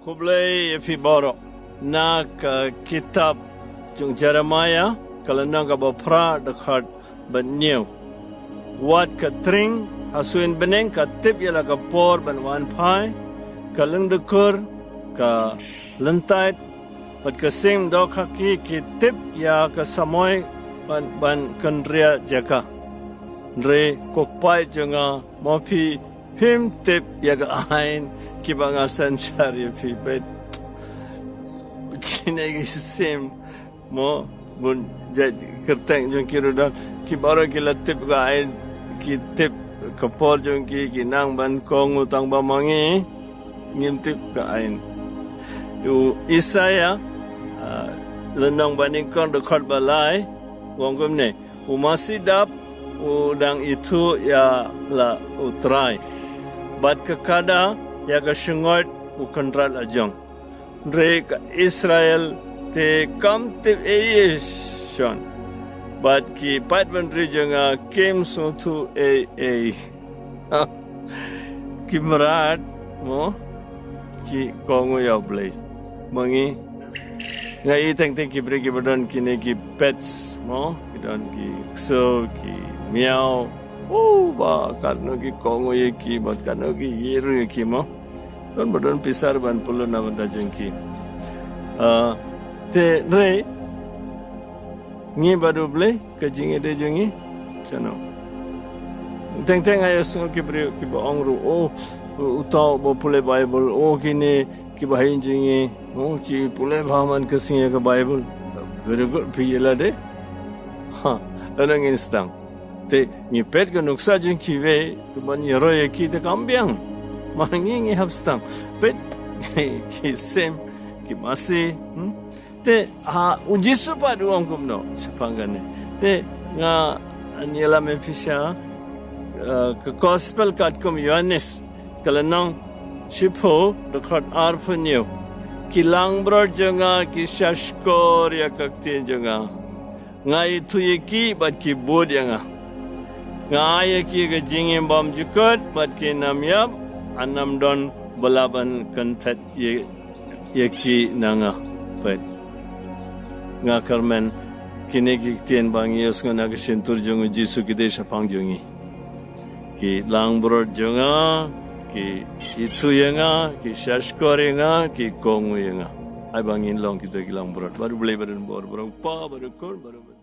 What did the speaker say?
Kublai fi boro nak kitab jong Jeremiah kalau nang ka bapra dekat benyew. Wat ka tring hasuin beneng ka tip yala ka por ban wan pai ka leng dekur ka lentait pat ka sim do kaki ki tip ya ka samoy ban kendria jaka. Re kokpai jonga mopi him tip ya ka ain kibanga sanchari fi peit kine sim mo bun kerteng jong kirudan kibara kilatip ka ain ki tip kapor jong ki nang ban kong utang ba mangi ngimtip ka ain yu Isaya lenang baning kon dekat balai wongkum ne umasidap udang itu ya la utrai bat kekada ya ka shengot ukandral ajong rek Israel te kam te shon but ki pat ban rijanga came so to a ki marat mo ki kongo ya blay mangi ngai teng ki bre ki badan ki ne ki pets mo ki dan ki so ki meow ba karno ki kongo ye ki bat karno ki yeru ye ki mo don badan pisar ban pulo na banda jengki te re ngi badu ble ke jinge de jengi chano teng ayo sungo ki bre ki ba ongru utau bo pule bible kini ki ba hin jinge ki pule bhaman ke singe ka bible very good piyela de anang instant te ni pet ka nuksa jeng kiwei tu ban yero ye ki te kambiang mangi ngi hapstang pet ki sem ki masi te unjisu pa duang kumno sapangane te nga anyela me fisha ke gospel kat kum Yohanes kalanang chipo dekat arpunyo kilang bro jonga ki shashkor ya kakti jonga ngai tu ye ki bat ki bod yanga ngai ki ga jingim bam jukot bat ki namyap anam don balaban kantat ye ki nanga pet nga karmen kine ki tien bangi os nga nagasin tur jongo jisu ki desha pang jongi ki lang bro jonga ki itu yenga ki shashkor yenga ki kongu yenga ay bangin long kita ki lang bro baru beli baru pa baru kor baru